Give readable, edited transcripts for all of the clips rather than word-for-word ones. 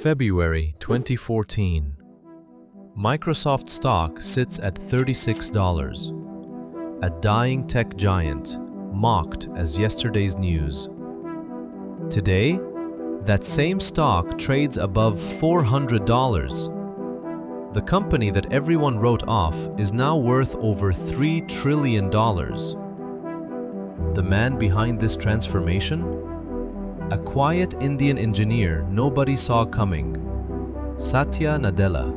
February 2014. Microsoft stock sits at $36. A dying tech giant, mocked as yesterday's news. Today, that same stock trades above $400. The company that everyone wrote off is now worth over $3 trillion. The man behind this transformation? A quiet Indian engineer nobody saw coming. Satya Nadella,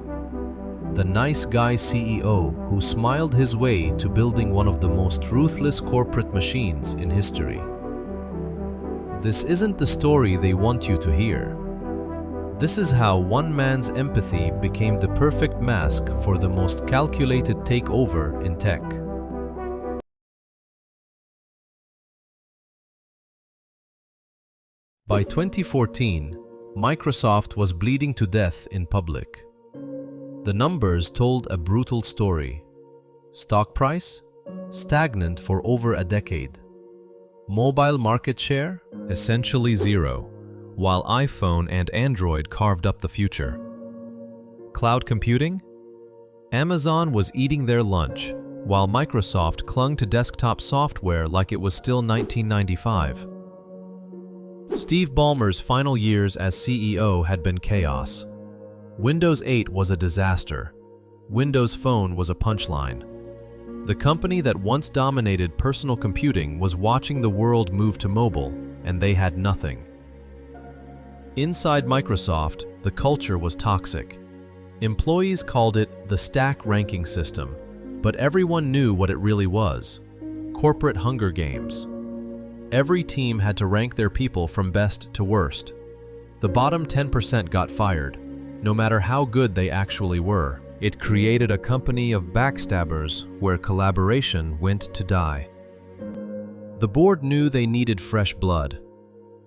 the nice guy CEO who smiled his way to building one of the most ruthless corporate machines in history. This isn't the story they want you to hear. This is how one man's empathy became the perfect mask for the most calculated takeover in tech. By 2014, Microsoft was bleeding to death in public. The numbers told a brutal story. Stock price? Stagnant for over a decade. Mobile market share? Essentially zero, while iPhone and Android carved up the future. Cloud computing? Amazon was eating their lunch, while Microsoft clung to desktop software like it was still 1995. Steve Ballmer's final years as CEO had been chaos. Windows 8 was a disaster. Windows Phone was a punchline. The company that once dominated personal computing was watching the world move to mobile, and they had nothing. Inside Microsoft, the culture was toxic. Employees called it the stack ranking system, but everyone knew what it really was: corporate Hunger Games. Every team had to rank their people from best to worst. The bottom 10% got fired, no matter how good they actually were. It created a company of backstabbers where collaboration went to die. The board knew they needed fresh blood.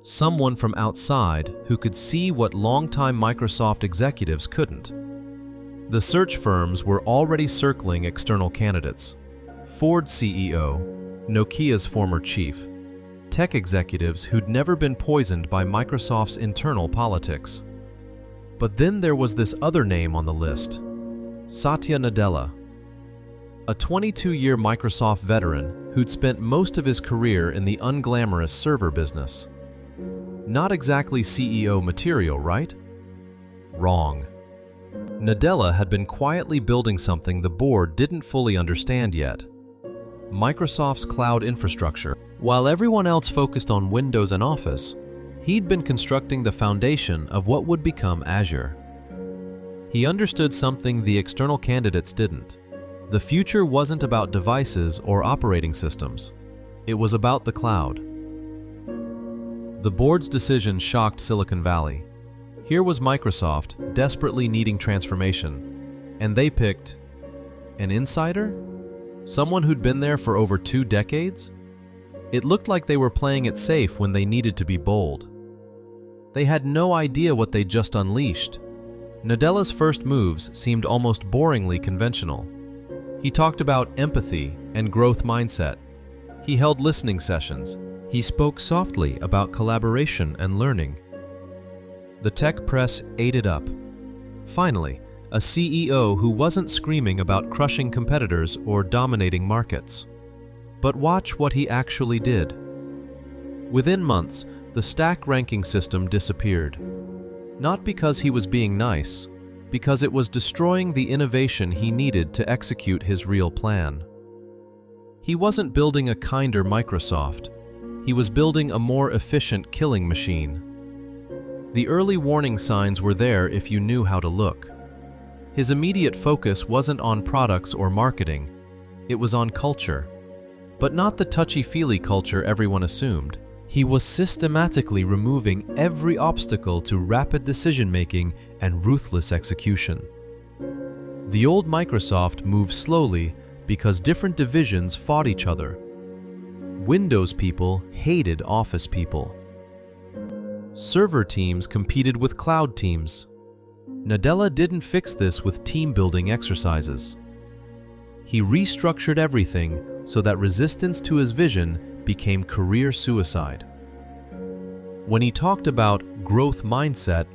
Someone from outside who could see what longtime Microsoft executives couldn't. The search firms were already circling external candidates. Ford's CEO, Nokia's former chief, tech executives who'd never been poisoned by Microsoft's internal politics. But then there was this other name on the list, Satya Nadella, a 22-year Microsoft veteran who'd spent most of his career in the unglamorous server business. Not exactly CEO material, right? Wrong. Nadella had been quietly building something the board didn't fully understand yet: Microsoft's cloud infrastructure. While everyone else focused on Windows and Office, he'd been constructing the foundation of what would become Azure. He understood something the external candidates didn't. The future wasn't about devices or operating systems. It was about the cloud. The board's decision shocked Silicon Valley. Here was Microsoft desperately needing transformation, and they picked an insider? Someone who'd been there for over 2 decades? It looked like they were playing it safe when they needed to be bold. They had no idea what they'd just unleashed. Nadella's first moves seemed almost boringly conventional. He talked about empathy and growth mindset. He held listening sessions. He spoke softly about collaboration and learning. The tech press ate it up. Finally, a CEO who wasn't screaming about crushing competitors or dominating markets. But watch what he actually did. Within months, the stack ranking system disappeared. Not because he was being nice, because it was destroying the innovation he needed to execute his real plan. He wasn't building a kinder Microsoft. He was building a more efficient killing machine. The early warning signs were there if you knew how to look. His immediate focus wasn't on products or marketing. It was on culture. But not the touchy-feely culture everyone assumed. He was systematically removing every obstacle to rapid decision-making and ruthless execution. The old Microsoft moved slowly because different divisions fought each other. Windows people hated Office people. Server teams competed with cloud teams. Nadella didn't fix this with team-building exercises. He restructured everything so that resistance to his vision became career suicide. When he talked about growth mindset,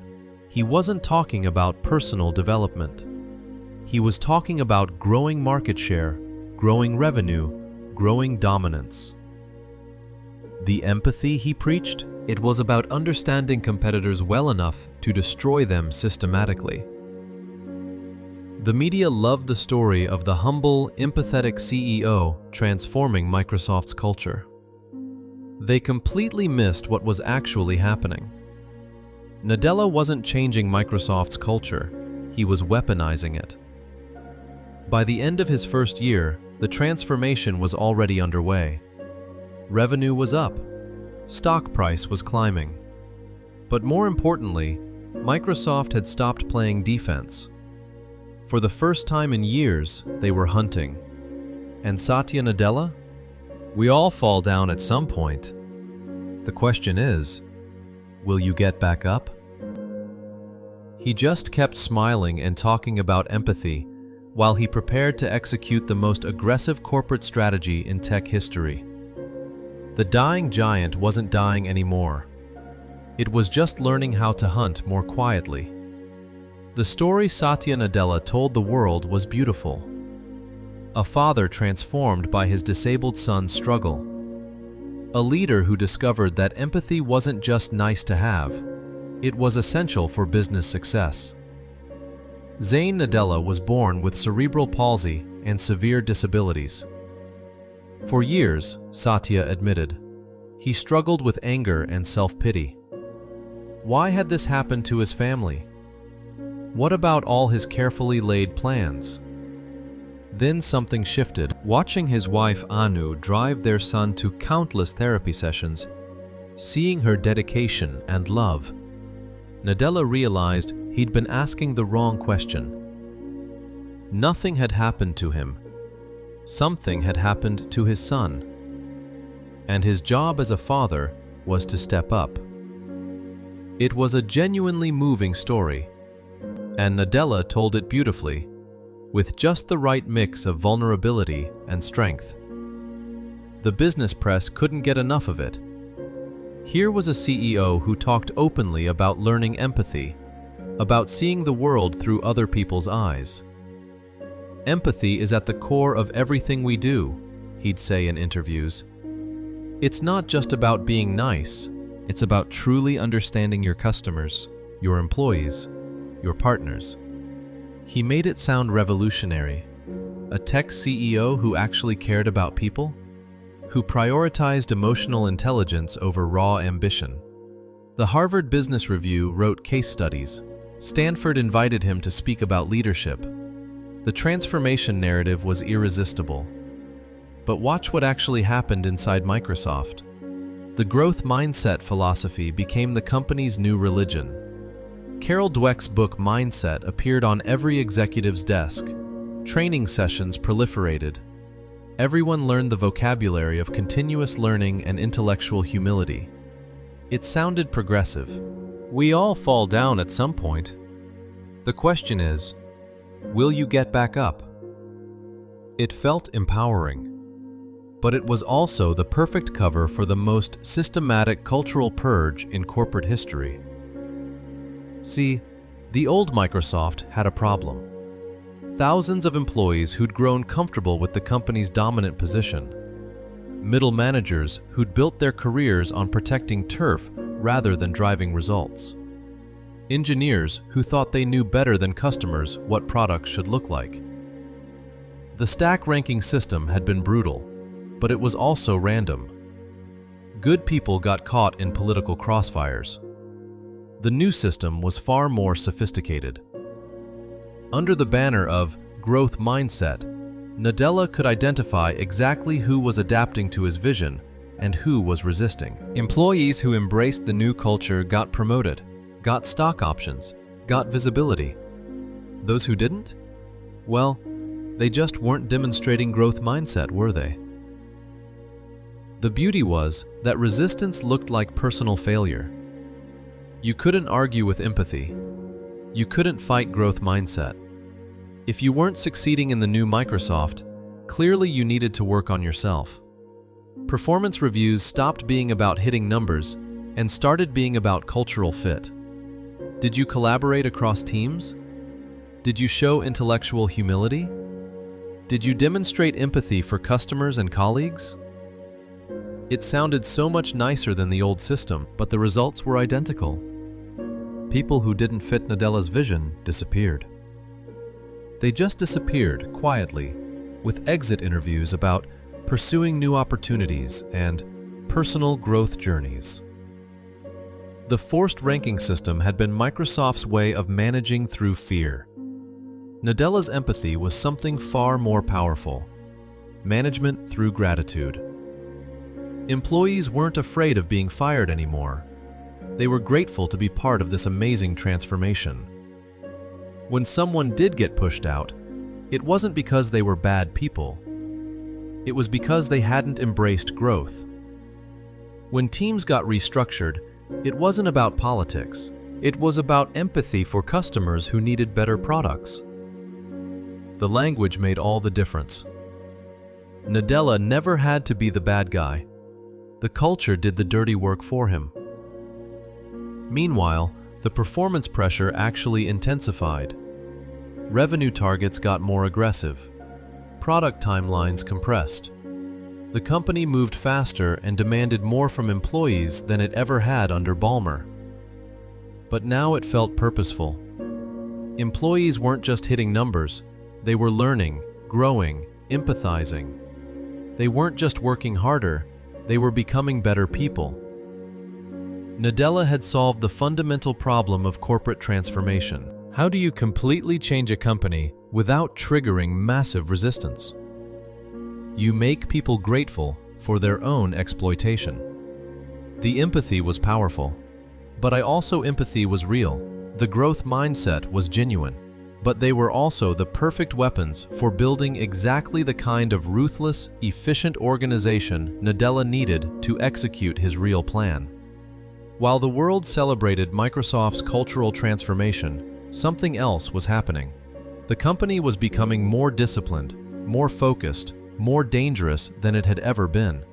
he wasn't talking about personal development. He was talking about growing market share, growing revenue, growing dominance. The empathy he preached, it was about understanding competitors well enough to destroy them systematically. The media loved the story of the humble, empathetic CEO transforming Microsoft's culture. They completely missed what was actually happening. Nadella wasn't changing Microsoft's culture, he was weaponizing it. By the end of his first year, the transformation was already underway. Revenue was up, stock price was climbing. But more importantly, Microsoft had stopped playing defense. For the first time in years, they were hunting. And Satya Nadella? We all fall down at some point. The question is, will you get back up? He just kept smiling and talking about empathy while he prepared to execute the most aggressive corporate strategy in tech history. The dying giant wasn't dying anymore. It was just learning how to hunt more quietly. The story Satya Nadella told the world was beautiful. A father transformed by his disabled son's struggle. A leader who discovered that empathy wasn't just nice to have, it was essential for business success. Satya Nadella was born with cerebral palsy and severe disabilities. For years, Satya admitted, he struggled with anger and self-pity. Why had this happened to his family? What about all his carefully laid plans? Then something shifted. Watching his wife Anu drive their son to countless therapy sessions, seeing her dedication and love, Nadella realized he'd been asking the wrong question. Nothing had happened to him. Something had happened to his son. And his job as a father was to step up. It was a genuinely moving story, and Nadella told it beautifully, with just the right mix of vulnerability and strength. The business press couldn't get enough of it. Here was a CEO who talked openly about learning empathy, about seeing the world through other people's eyes. Empathy is at the core of everything we do, he'd say in interviews. It's not just about being nice, it's about truly understanding your customers, your employees, your partners. He made it sound revolutionary. A tech CEO who actually cared about people, who prioritized emotional intelligence over raw ambition. The Harvard Business Review wrote case studies. Stanford invited him to speak about leadership. The transformation narrative was irresistible. But watch what actually happened inside Microsoft. The growth mindset philosophy became the company's new religion. Carol Dweck's book Mindset appeared on every executive's desk. Training sessions proliferated. Everyone learned the vocabulary of continuous learning and intellectual humility. It sounded progressive. We all fall down at some point. The question is, will you get back up? It felt empowering. But it was also the perfect cover for the most systematic cultural purge in corporate history. See, the old Microsoft had a problem. Thousands of employees who'd grown comfortable with the company's dominant position. Middle managers who'd built their careers on protecting turf rather than driving results. Engineers who thought they knew better than customers what products should look like. The stack ranking system had been brutal, but it was also random. Good people got caught in political crossfires. The new system was far more sophisticated. Under the banner of growth mindset, Nadella could identify exactly who was adapting to his vision and who was resisting. Employees who embraced the new culture got promoted, got stock options, got visibility. Those who didn't? Well, they just weren't demonstrating growth mindset, were they? The beauty was that resistance looked like personal failure. You couldn't argue with empathy. You couldn't fight growth mindset. If you weren't succeeding in the new Microsoft, clearly you needed to work on yourself. Performance reviews stopped being about hitting numbers and started being about cultural fit. Did you collaborate across teams? Did you show intellectual humility? Did you demonstrate empathy for customers and colleagues? It sounded so much nicer than the old system, but the results were identical. People who didn't fit Nadella's vision disappeared. They just disappeared quietly, with exit interviews about pursuing new opportunities and personal growth journeys. The forced ranking system had been Microsoft's way of managing through fear. Nadella's empathy was something far more powerful: management through gratitude. Employees weren't afraid of being fired anymore. They were grateful to be part of this amazing transformation. When someone did get pushed out, it wasn't because they were bad people. It was because they hadn't embraced growth. When teams got restructured, it wasn't about politics. It was about empathy for customers who needed better products. The language made all the difference. Nadella never had to be the bad guy. The culture did the dirty work for him. Meanwhile, the performance pressure actually intensified. Revenue targets got more aggressive. Product timelines compressed. The company moved faster and demanded more from employees than it ever had under Ballmer. But now it felt purposeful. Employees weren't just hitting numbers, they were learning, growing, empathizing. They weren't just working harder, they were becoming better people. Nadella had solved the fundamental problem of corporate transformation. How do you completely change a company without triggering massive resistance? You make people grateful for their own exploitation. The empathy was powerful, but empathy was real. The growth mindset was genuine, but they were also the perfect weapons for building exactly the kind of ruthless, efficient organization Nadella needed to execute his real plan. While the world celebrated Microsoft's cultural transformation, something else was happening. The company was becoming more disciplined, more focused, more dangerous than it had ever been.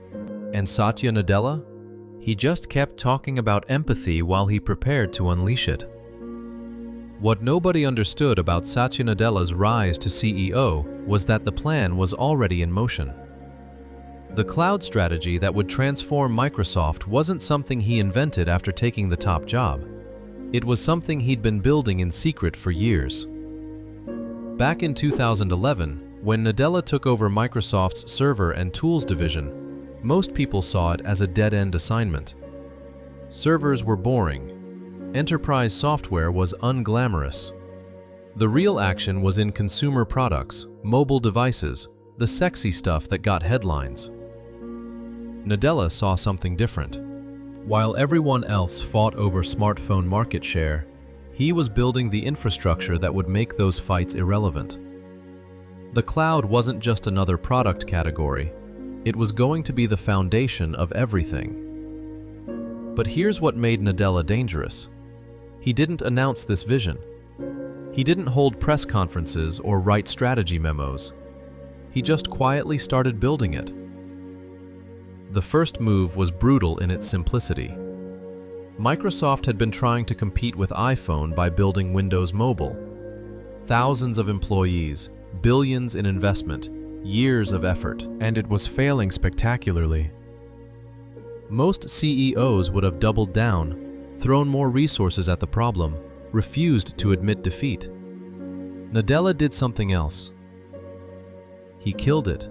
And Satya Nadella? He just kept talking about empathy while he prepared to unleash it. What nobody understood about Satya Nadella's rise to CEO was that the plan was already in motion. The cloud strategy that would transform Microsoft wasn't something he invented after taking the top job. It was something he'd been building in secret for years. Back in 2011, when Nadella took over Microsoft's server and tools division, most people saw it as a dead-end assignment. Servers were boring. Enterprise software was unglamorous. The real action was in consumer products, mobile devices, the sexy stuff that got headlines. Nadella saw something different. While everyone else fought over smartphone market share, he was building the infrastructure that would make those fights irrelevant. The cloud wasn't just another product category. It was going to be the foundation of everything. But here's what made Nadella dangerous. He didn't announce this vision. He didn't hold press conferences or write strategy memos. He just quietly started building it. The first move was brutal in its simplicity. Microsoft had been trying to compete with iPhone by building Windows Mobile. Thousands of employees, billions in investment, years of effort, and it was failing spectacularly. Most CEOs would have doubled down, thrown more resources at the problem, refused to admit defeat. Nadella did something else. He killed it.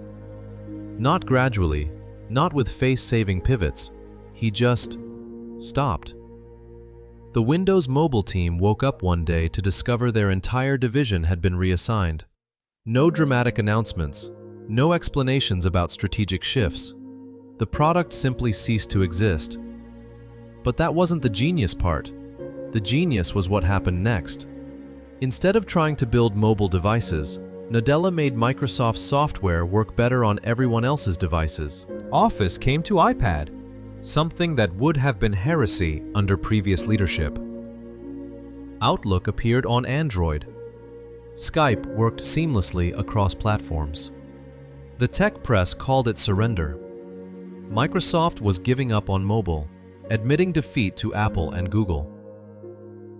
Not gradually, not with face-saving pivots. He just stopped. The Windows Mobile team woke up one day to discover their entire division had been reassigned. No dramatic announcements, no explanations about strategic shifts. The product simply ceased to exist. But that wasn't the genius part. The genius was what happened next. Instead of trying to build mobile devices, Nadella made Microsoft's software work better on everyone else's devices. Office came to iPad, something that would have been heresy under previous leadership. Outlook appeared on Android. Skype worked seamlessly across platforms. The tech press called it surrender. Microsoft was giving up on mobile, admitting defeat to Apple and Google.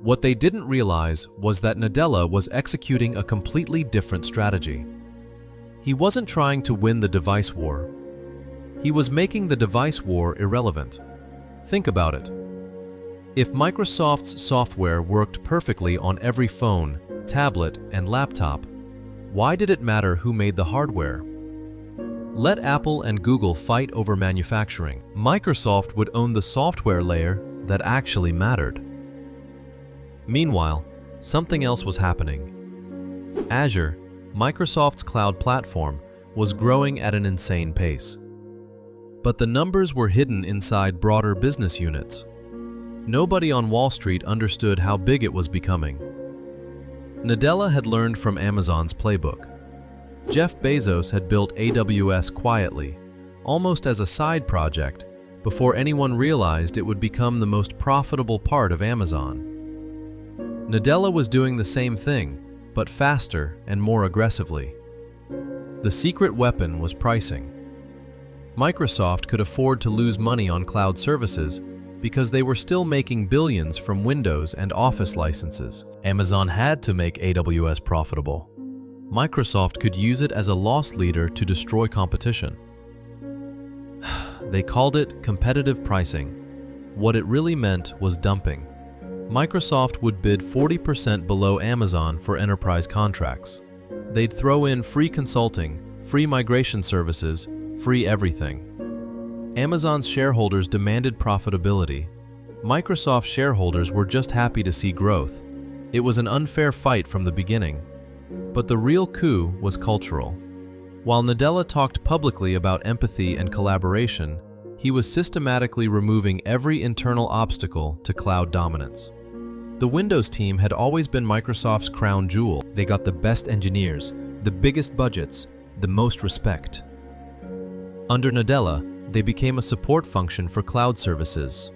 What they didn't realize was that Nadella was executing a completely different strategy. He wasn't trying to win the device war. He was making the device war irrelevant. Think about it. If Microsoft's software worked perfectly on every phone, tablet, and laptop, why did it matter who made the hardware? Let Apple and Google fight over manufacturing. Microsoft would own the software layer that actually mattered. Meanwhile, something else was happening. Azure, Microsoft's cloud platform, was growing at an insane pace. But the numbers were hidden inside broader business units. Nobody on Wall Street understood how big it was becoming. Nadella had learned from Amazon's playbook. Jeff Bezos had built AWS quietly, almost as a side project, before anyone realized it would become the most profitable part of Amazon. Nadella was doing the same thing, but faster and more aggressively. The secret weapon was pricing. Microsoft could afford to lose money on cloud services because they were still making billions from Windows and Office licenses. Amazon had to make AWS profitable. Microsoft could use it as a loss leader to destroy competition. They called it competitive pricing. What it really meant was dumping. Microsoft would bid 40% below Amazon for enterprise contracts. They'd throw in free consulting, free migration services, free everything. Amazon's shareholders demanded profitability. Microsoft shareholders were just happy to see growth. It was an unfair fight from the beginning. But the real coup was cultural. While Nadella talked publicly about empathy and collaboration, he was systematically removing every internal obstacle to cloud dominance. The Windows team had always been Microsoft's crown jewel. They got the best engineers, the biggest budgets, the most respect. Under Nadella, they became a support function for cloud services.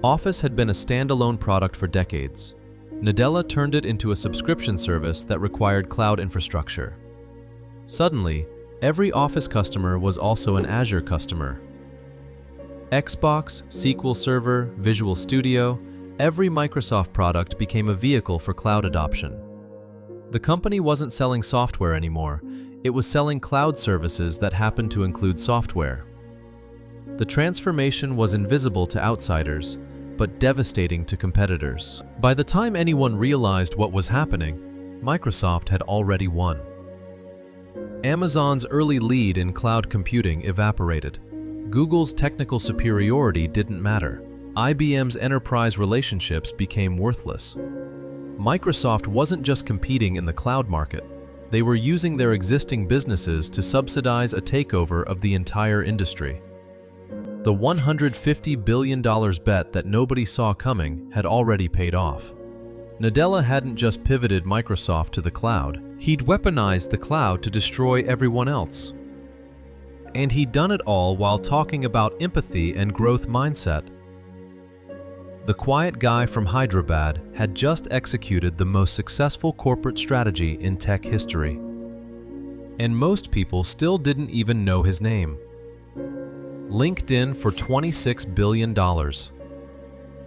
Office had been a standalone product for decades. Nadella turned it into a subscription service that required cloud infrastructure. Suddenly, every Office customer was also an Azure customer. Xbox, SQL Server, Visual Studio, every Microsoft product became a vehicle for cloud adoption. The company wasn't selling software anymore. It was selling cloud services that happened to include software. The transformation was invisible to outsiders, but devastating to competitors. By the time anyone realized what was happening, Microsoft had already won. Amazon's early lead in cloud computing evaporated. Google's technical superiority didn't matter. IBM's enterprise relationships became worthless. Microsoft wasn't just competing in the cloud market. They were using their existing businesses to subsidize a takeover of the entire industry. The $150 billion bet that nobody saw coming had already paid off. Nadella hadn't just pivoted Microsoft to the cloud. He'd weaponized the cloud to destroy everyone else. And he'd done it all while talking about empathy and growth mindset. The quiet guy from Hyderabad had just executed the most successful corporate strategy in tech history. And most people still didn't even know his name. LinkedIn for $26 billion.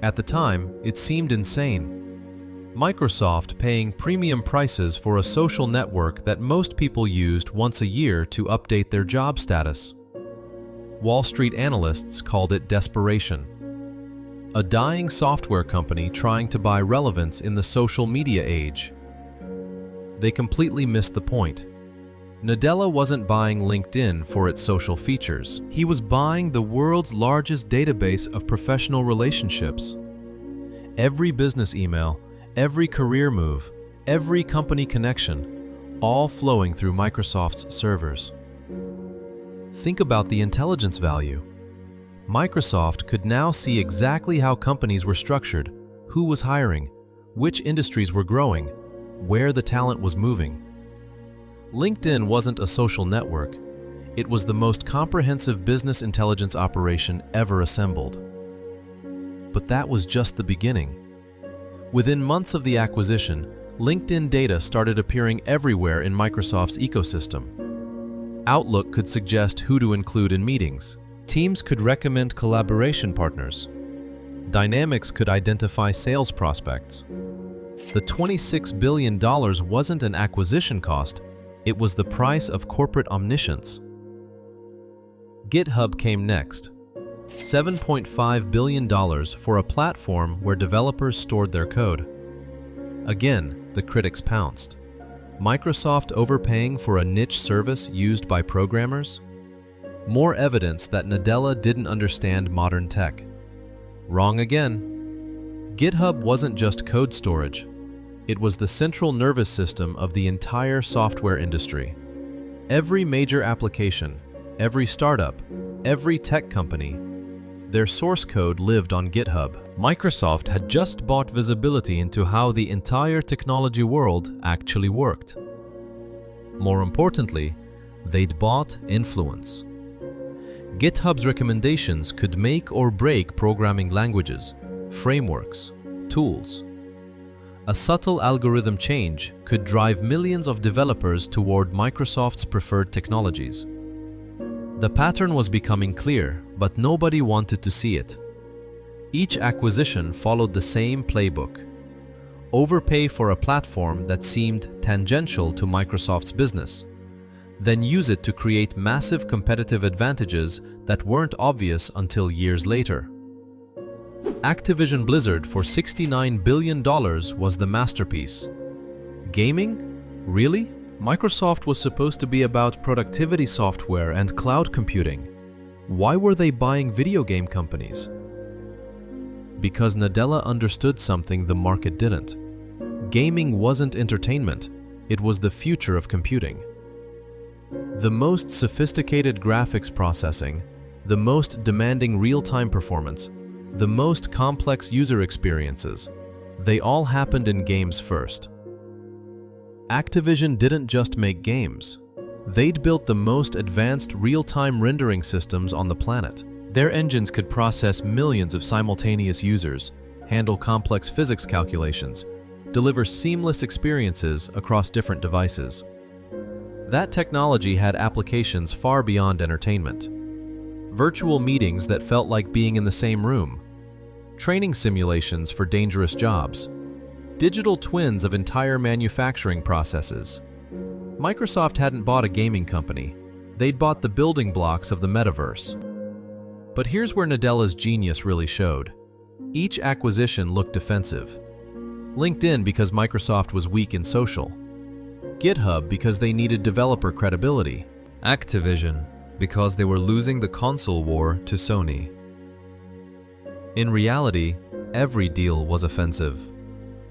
At the time, it seemed insane. Microsoft paying premium prices for a social network that most people used once a year to update their job status. Wall Street analysts called it desperation. A dying software company trying to buy relevance in the social media age. They completely missed the point. Nadella wasn't buying LinkedIn for its social features. He was buying the world's largest database of professional relationships. Every business email, every career move, every company connection, all flowing through Microsoft's servers. Think about the intelligence value. Microsoft could now see exactly how companies were structured, who was hiring, which industries were growing, where the talent was moving. LinkedIn wasn't a social network. It was the most comprehensive business intelligence operation ever assembled. But that was just the beginning. Within months of the acquisition, LinkedIn data started appearing everywhere in Microsoft's ecosystem. Outlook could suggest who to include in meetings. Teams could recommend collaboration partners. Dynamics could identify sales prospects. The $26 billion wasn't an acquisition cost, it was the price of corporate omniscience. GitHub came next. $7.5 billion for a platform where developers stored their code. Again, the critics pounced. Microsoft overpaying for a niche service used by programmers? More evidence that Nadella didn't understand modern tech. Wrong again. GitHub wasn't just code storage. It was the central nervous system of the entire software industry. Every major application, every startup, every tech company, their source code lived on GitHub. Microsoft had just bought visibility into how the entire technology world actually worked. More importantly, they'd bought influence. GitHub's recommendations could make or break programming languages, frameworks, tools. A subtle algorithm change could drive millions of developers toward Microsoft's preferred technologies. The pattern was becoming clear, but nobody wanted to see it. Each acquisition followed the same playbook. Overpay for a platform that seemed tangential to Microsoft's business, then use it to create massive competitive advantages that weren't obvious until years later. Activision Blizzard for $69 billion was the masterpiece. Gaming? Really? Microsoft was supposed to be about productivity software and cloud computing. Why were they buying video game companies? Because Nadella understood something the market didn't. Gaming wasn't entertainment, it was the future of computing. The most sophisticated graphics processing, the most demanding real-time performance, the most complex user experiences, they all happened in games first. Activision didn't just make games. They'd built the most advanced real-time rendering systems on the planet. Their engines could process millions of simultaneous users, handle complex physics calculations, deliver seamless experiences across different devices. That technology had applications far beyond entertainment. Virtual meetings that felt like being in the same room, training simulations for dangerous jobs, digital twins of entire manufacturing processes. Microsoft hadn't bought a gaming company. They'd bought the building blocks of the metaverse. But here's where Nadella's genius really showed. Each acquisition looked defensive. LinkedIn because Microsoft was weak in social. GitHub because they needed developer credibility. Activision because they were losing the console war to Sony. In reality, every deal was offensive.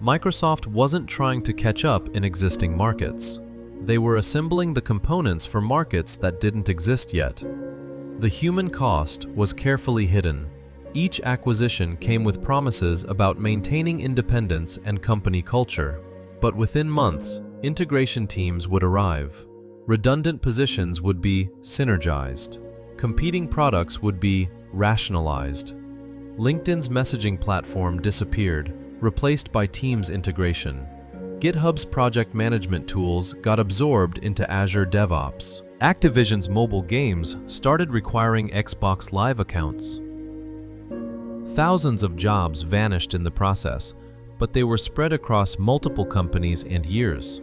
Microsoft wasn't trying to catch up in existing markets. They were assembling the components for markets that didn't exist yet. The human cost was carefully hidden. Each acquisition came with promises about maintaining independence and company culture. But within months, integration teams would arrive. Redundant positions would be synergized. Competing products would be rationalized. LinkedIn's messaging platform disappeared, replaced by Teams integration. GitHub's project management tools got absorbed into Azure DevOps. Activision's mobile games started requiring Xbox Live accounts. Thousands of jobs vanished in the process, but they were spread across multiple companies and years.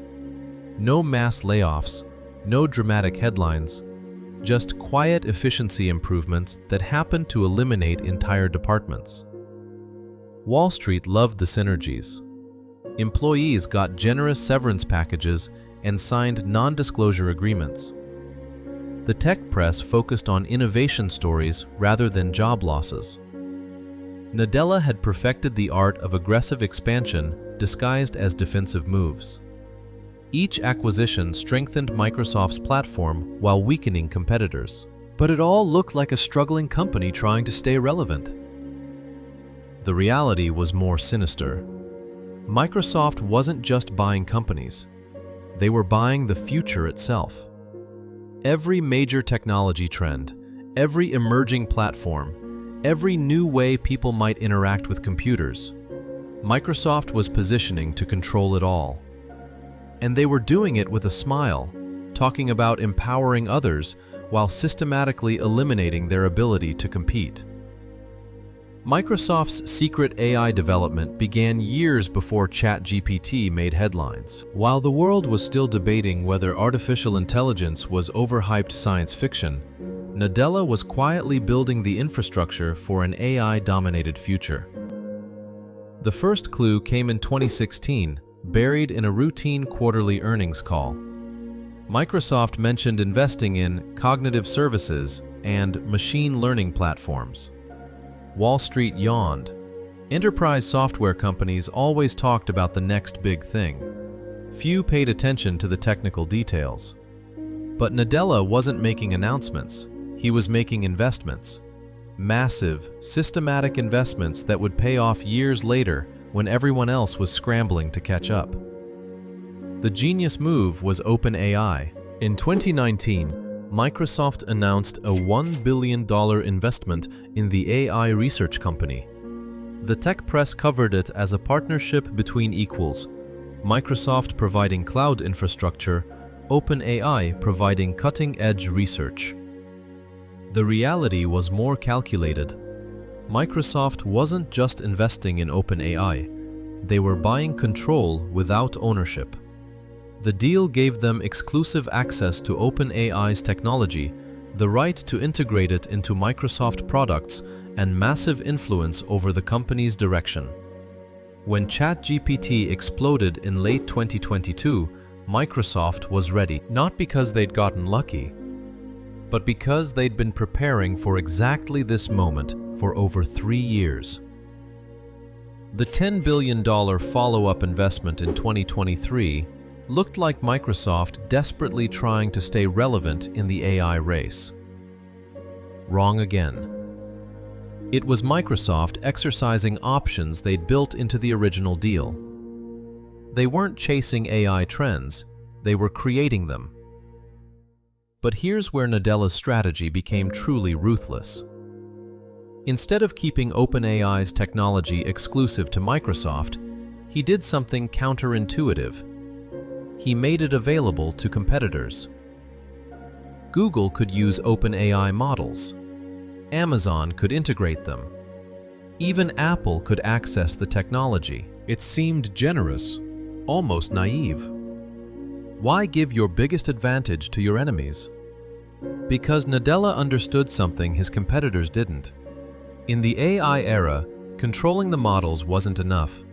No mass layoffs, no dramatic headlines, just quiet efficiency improvements that happened to eliminate entire departments. Wall Street loved the synergies. Employees got generous severance packages and signed non-disclosure agreements. The tech press focused on innovation stories rather than job losses. Nadella had perfected the art of aggressive expansion disguised as defensive moves. Each acquisition strengthened Microsoft's platform while weakening competitors. But it all looked like a struggling company trying to stay relevant. The reality was more sinister. Microsoft wasn't just buying companies. They were buying the future itself. Every major technology trend, every emerging platform, every new way people might interact with computers, Microsoft was positioning to control it all. And they were doing it with a smile, talking about empowering others while systematically eliminating their ability to compete. Microsoft's secret AI development began years before ChatGPT made headlines. While the world was still debating whether artificial intelligence was overhyped science fiction, Nadella was quietly building the infrastructure for an AI-dominated future. The first clue came in 2016, buried in a routine quarterly earnings call. Microsoft mentioned investing in cognitive services and machine learning platforms. Wall Street yawned. Enterprise software companies always talked about the next big thing. Few paid attention to the technical details. But Nadella wasn't making announcements. He was making investments. Massive, systematic investments that would pay off years later when everyone else was scrambling to catch up. The genius move was OpenAI. In 2019, Microsoft announced a $1 billion investment in the AI research company. The tech press covered it as a partnership between equals, Microsoft providing cloud infrastructure, OpenAI providing cutting-edge research. The reality was more calculated. Microsoft wasn't just investing in OpenAI, they were buying control without ownership. The deal gave them exclusive access to OpenAI's technology, the right to integrate it into Microsoft products, and massive influence over the company's direction. When ChatGPT exploded in late 2022, Microsoft was ready, not because they'd gotten lucky, but because they'd been preparing for exactly this moment for over 3 years. The $10 billion follow-up investment in 2023 looked like Microsoft desperately trying to stay relevant in the AI race. Wrong again. It was Microsoft exercising options they'd built into the original deal. They weren't chasing AI trends, they were creating them. But here's where Nadella's strategy became truly ruthless. Instead of keeping OpenAI's technology exclusive to Microsoft, he did something counterintuitive. He made it available to competitors. Google could use OpenAI models. Amazon could integrate them. Even Apple could access the technology. It seemed generous, almost naive. Why give your biggest advantage to your enemies? Because Nadella understood something his competitors didn't. In the AI era, controlling the models wasn't enough.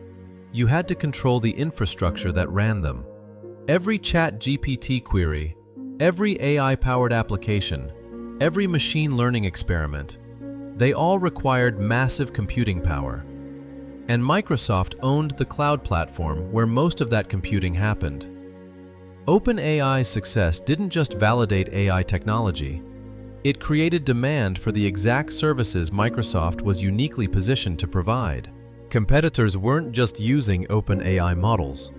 You had to control the infrastructure that ran them. Every ChatGPT query, every AI-powered application, every machine learning experiment, they all required massive computing power. And Microsoft owned the cloud platform where most of that computing happened. OpenAI's success didn't just validate AI technology, it created demand for the exact services Microsoft was uniquely positioned to provide. Competitors weren't just using OpenAI models.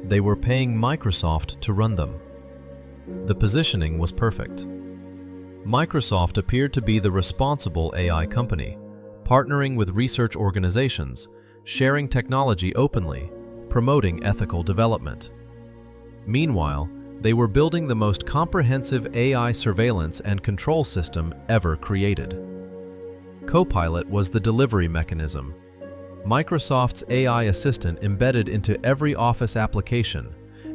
They were paying Microsoft to run them. The positioning was perfect. Microsoft appeared to be the responsible AI company, partnering with research organizations, sharing technology openly, promoting ethical development. Meanwhile, they were building the most comprehensive AI surveillance and control system ever created. Copilot was the delivery mechanism. Microsoft's AI assistant embedded into every Office application,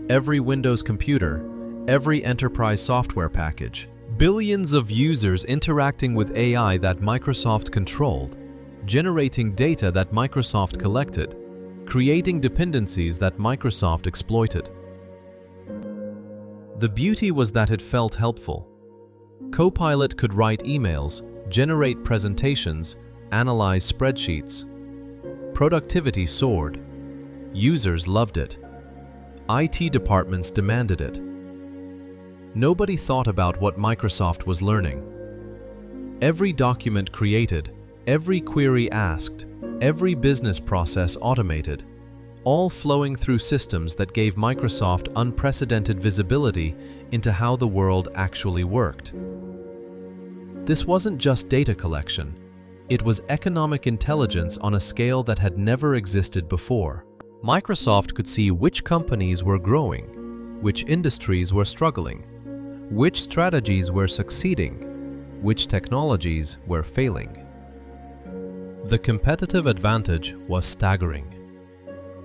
every Windows computer, every enterprise software package. Billions of users interacting with AI that Microsoft controlled, generating data that Microsoft collected, creating dependencies that Microsoft exploited. The beauty was that it felt helpful. Copilot could write emails, generate presentations, analyze spreadsheets. Productivity soared. Users loved it. IT departments demanded it. Nobody thought about what Microsoft was learning. Every document created, every query asked, every business process automated, all flowing through systems that gave Microsoft unprecedented visibility into how the world actually worked. This wasn't just data collection. It was economic intelligence on a scale that had never existed before. Microsoft could see which companies were growing, which industries were struggling, which strategies were succeeding, which technologies were failing. The competitive advantage was staggering.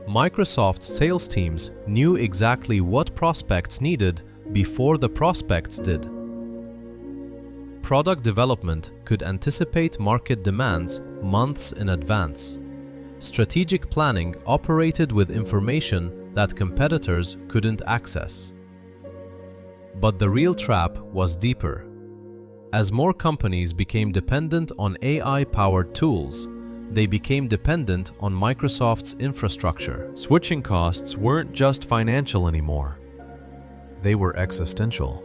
Microsoft's sales teams knew exactly what prospects needed before the prospects did. Product development could anticipate market demands months in advance. Strategic planning operated with information that competitors couldn't access. But the real trap was deeper. As more companies became dependent on AI-powered tools, they became dependent on Microsoft's infrastructure. Switching costs weren't just financial anymore. They were existential.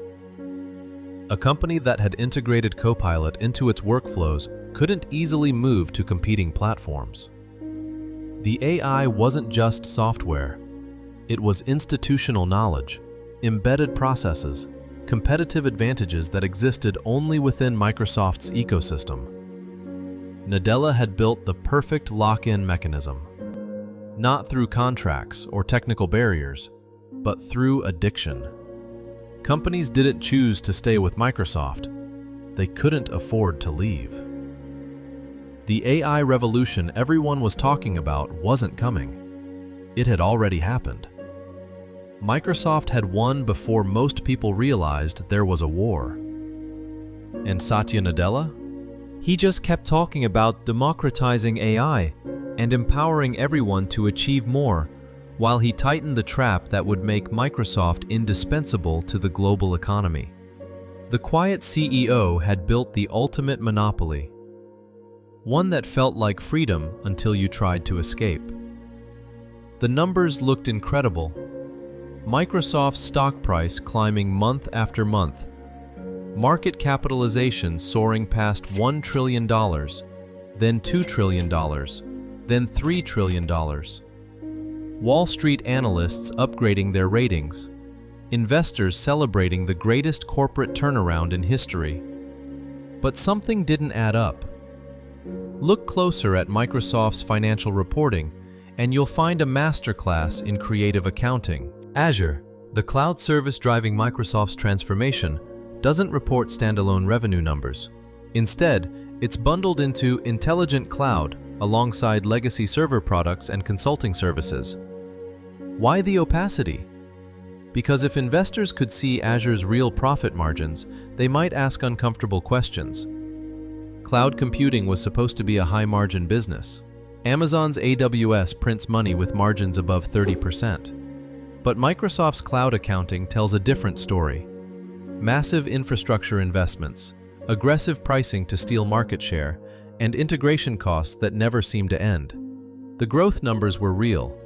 A company that had integrated Copilot into its workflows couldn't easily move to competing platforms. The AI wasn't just software. It was institutional knowledge, embedded processes, competitive advantages that existed only within Microsoft's ecosystem. Nadella had built the perfect lock-in mechanism, not through contracts or technical barriers, but through addiction. Companies didn't choose to stay with Microsoft. They couldn't afford to leave. The AI revolution everyone was talking about wasn't coming. It had already happened. Microsoft had won before most people realized there was a war. And Satya Nadella? He just kept talking about democratizing AI and empowering everyone to achieve more, while he tightened the trap that would make Microsoft indispensable to the global economy. The quiet CEO had built the ultimate monopoly, one that felt like freedom until you tried to escape. The numbers looked incredible. Microsoft's stock price climbing month after month, market capitalization soaring past $1 trillion, then $2 trillion, then $3 trillion. Wall Street analysts upgrading their ratings, investors celebrating the greatest corporate turnaround in history. But something didn't add up. Look closer at Microsoft's financial reporting, and you'll find a masterclass in creative accounting. Azure, the cloud service driving Microsoft's transformation, doesn't report standalone revenue numbers. Instead, it's bundled into Intelligent Cloud alongside legacy server products and consulting services. Why the opacity? Because if investors could see Azure's real profit margins, they might ask uncomfortable questions. Cloud computing was supposed to be a high-margin business. Amazon's AWS prints money with margins above 30%. But Microsoft's cloud accounting tells a different story. Massive infrastructure investments, aggressive pricing to steal market share, and integration costs that never seem to end. The growth numbers were real.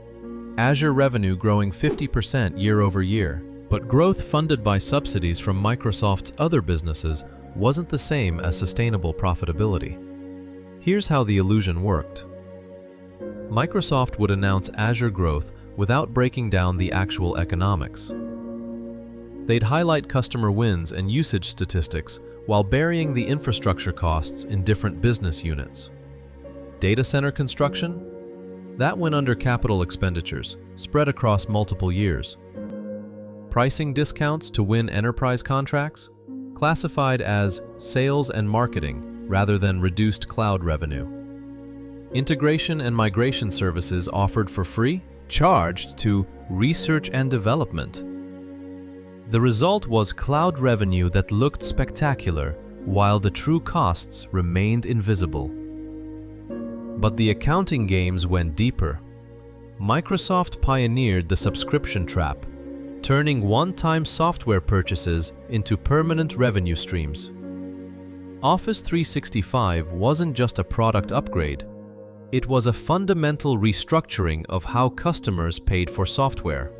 Azure revenue growing 50% year over year, but growth funded by subsidies from Microsoft's other businesses wasn't the same as sustainable profitability. Here's how the illusion worked. Microsoft would announce Azure growth without breaking down the actual economics. They'd highlight customer wins and usage statistics while burying the infrastructure costs in different business units. Data center construction? That went under capital expenditures, spread across multiple years. Pricing discounts to win enterprise contracts? Classified as sales and marketing rather than reduced cloud revenue. Integration and migration services offered for free? Charged to research and development. The result was cloud revenue that looked spectacular, while the true costs remained invisible. But the accounting games went deeper. Microsoft pioneered the subscription trap, turning one-time software purchases into permanent revenue streams. Office 365 wasn't just a product upgrade. It was a fundamental restructuring of how customers paid for software.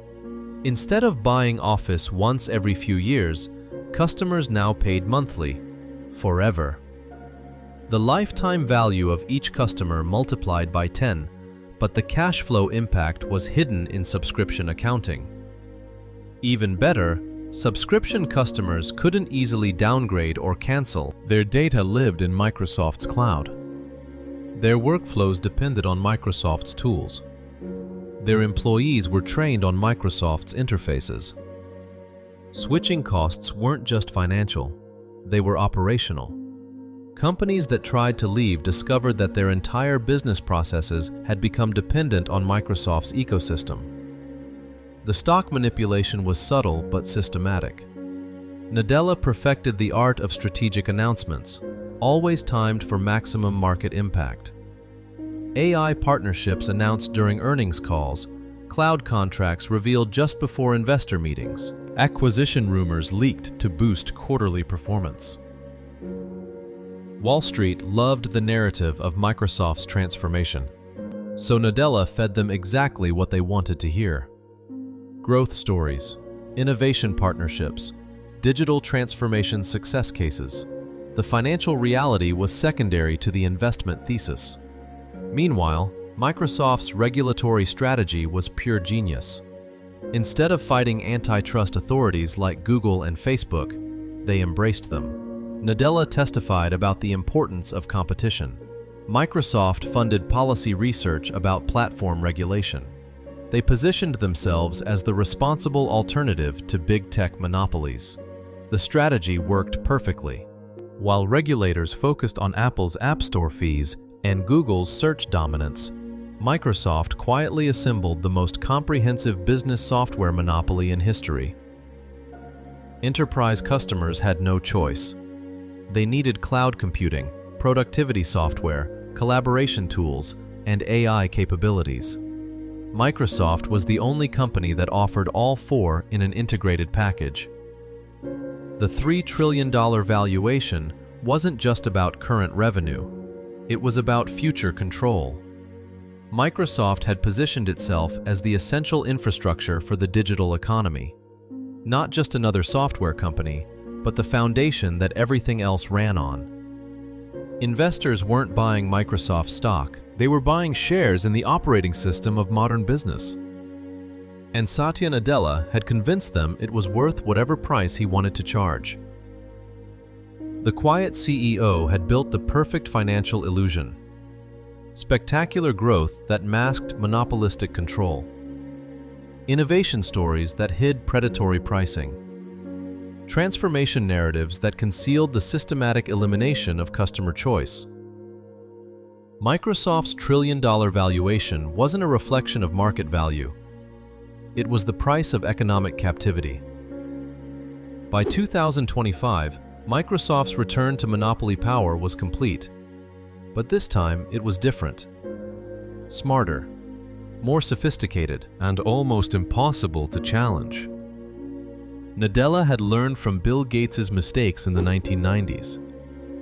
Instead of buying Office once every few years, customers now paid monthly, forever. The lifetime value of each customer multiplied by 10, but the cash flow impact was hidden in subscription accounting. Even better, subscription customers couldn't easily downgrade or cancel. Their data lived in Microsoft's cloud. Their workflows depended on Microsoft's tools. Their employees were trained on Microsoft's interfaces. Switching costs weren't just financial, they were operational. Companies that tried to leave discovered that their entire business processes had become dependent on Microsoft's ecosystem. The stock manipulation was subtle but systematic. Nadella perfected the art of strategic announcements, always timed for maximum market impact. AI partnerships announced during earnings calls, cloud contracts revealed just before investor meetings, acquisition rumors leaked to boost quarterly performance. Wall Street loved the narrative of Microsoft's transformation, so Nadella fed them exactly what they wanted to hear. Growth stories, innovation partnerships, digital transformation success cases. The financial reality was secondary to the investment thesis. Meanwhile, Microsoft's regulatory strategy was pure genius. Instead of fighting antitrust authorities like Google and Facebook, they embraced them. Nadella testified about the importance of competition. Microsoft funded policy research about platform regulation. They positioned themselves as the responsible alternative to big tech monopolies. The strategy worked perfectly. While regulators focused on Apple's App Store fees and Google's search dominance, Microsoft quietly assembled the most comprehensive business software monopoly in history. Enterprise customers had no choice. They needed cloud computing, productivity software, collaboration tools, and AI capabilities. Microsoft was the only company that offered all four in an integrated package. The $3 trillion valuation wasn't just about current revenue. It was about future control. Microsoft had positioned itself as the essential infrastructure for the digital economy. Not just another software company, but the foundation that everything else ran on. Investors weren't buying Microsoft stock, they were buying shares in the operating system of modern business. And Satya Nadella had convinced them it was worth whatever price he wanted to charge. The quiet CEO had built the perfect financial illusion. Spectacular growth that masked monopolistic control. Innovation stories that hid predatory pricing. Transformation narratives that concealed the systematic elimination of customer choice. Microsoft's trillion-dollar valuation wasn't a reflection of market value. It was the price of economic captivity. By 2025, Microsoft's return to monopoly power was complete. But this time, it was different. Smarter, more sophisticated, and almost impossible to challenge. Nadella had learned from Bill Gates' mistakes in the 1990s.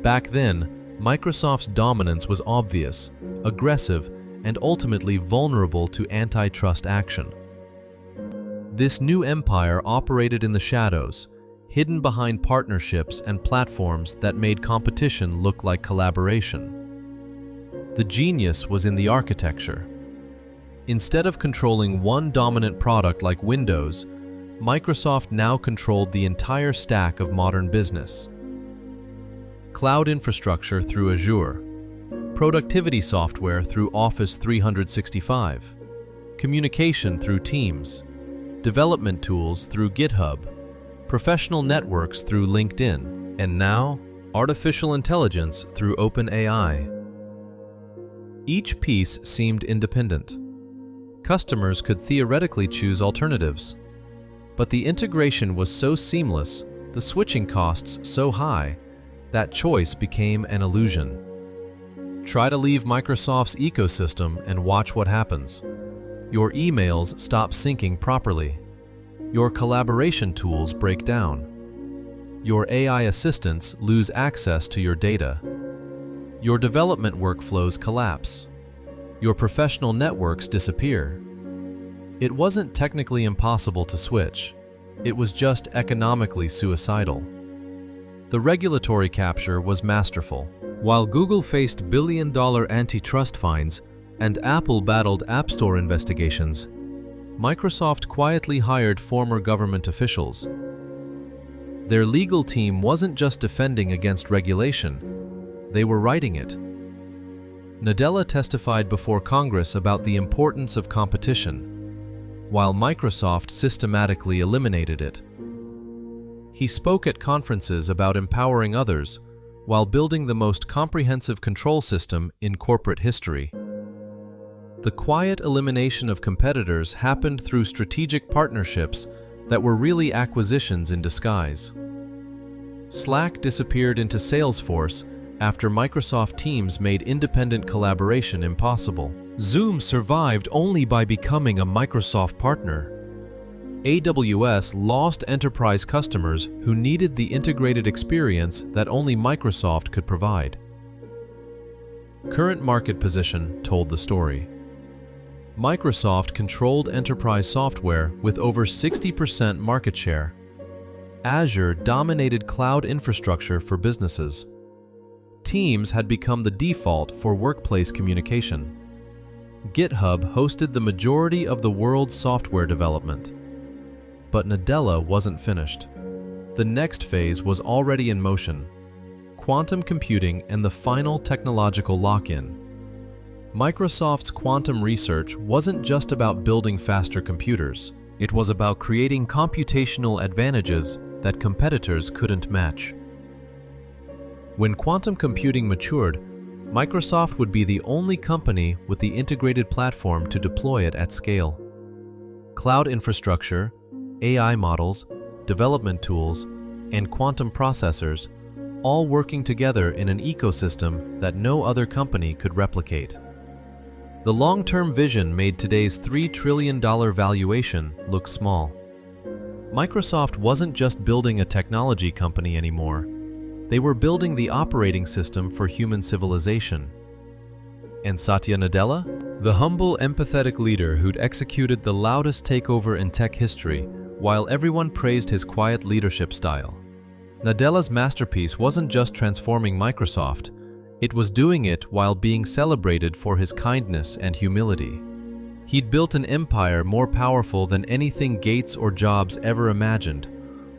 Back then, Microsoft's dominance was obvious, aggressive, and ultimately vulnerable to antitrust action. This new empire operated in the shadows, hidden behind partnerships and platforms that made competition look like collaboration. The genius was in the architecture. Instead of controlling one dominant product like Windows, Microsoft now controlled the entire stack of modern business. Cloud infrastructure through Azure, productivity software through Office 365, communication through Teams, development tools through GitHub, professional networks through LinkedIn, and now, artificial intelligence through OpenAI. Each piece seemed independent. Customers could theoretically choose alternatives. But the integration was so seamless, the switching costs so high, that choice became an illusion. Try to leave Microsoft's ecosystem and watch what happens. Your emails stop syncing properly. Your collaboration tools break down. Your AI assistants lose access to your data. Your development workflows collapse. Your professional networks disappear. It wasn't technically impossible to switch. It was just economically suicidal. The regulatory capture was masterful. While Google faced billion-dollar antitrust fines and Apple battled App Store investigations, Microsoft quietly hired former government officials. Their legal team wasn't just defending against regulation, they were writing it. Nadella testified before Congress about the importance of competition, while Microsoft systematically eliminated it. He spoke at conferences about empowering others, while building the most comprehensive control system in corporate history. The quiet elimination of competitors happened through strategic partnerships that were really acquisitions in disguise. Slack disappeared into Salesforce after Microsoft Teams made independent collaboration impossible. Zoom survived only by becoming a Microsoft partner. AWS lost enterprise customers who needed the integrated experience that only Microsoft could provide. Current market position told the story. Microsoft controlled enterprise software with over 60% market share. Azure dominated cloud infrastructure for businesses. Teams had become the default for workplace communication. GitHub hosted the majority of the world's software development. But Nadella wasn't finished. The next phase was already in motion: quantum computing and the final technological lock-in. Microsoft's quantum research wasn't just about building faster computers. It was about creating computational advantages that competitors couldn't match. When quantum computing matured, Microsoft would be the only company with the integrated platform to deploy it at scale. Cloud infrastructure, AI models, development tools, and quantum processors, all working together in an ecosystem that no other company could replicate. The long-term vision made today's $3 trillion valuation look small. Microsoft wasn't just building a technology company anymore. They were building the operating system for human civilization. And Satya Nadella? The humble, empathetic leader who'd executed the loudest takeover in tech history, while everyone praised his quiet leadership style. Nadella's masterpiece wasn't just transforming Microsoft, it was doing it while being celebrated for his kindness and humility. He'd built an empire more powerful than anything Gates or Jobs ever imagined,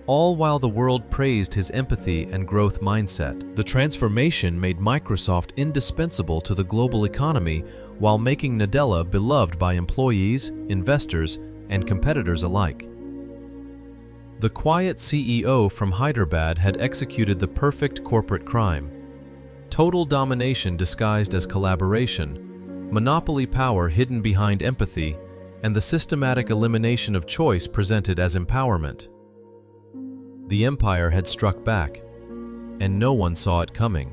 all while the world praised his empathy and growth mindset. The transformation made Microsoft indispensable to the global economy while making Nadella beloved by employees, investors, and competitors alike. The quiet CEO from Hyderabad had executed the perfect corporate crime: total domination disguised as collaboration, monopoly power hidden behind empathy, and the systematic elimination of choice presented as empowerment. The empire had struck back, and no one saw it coming.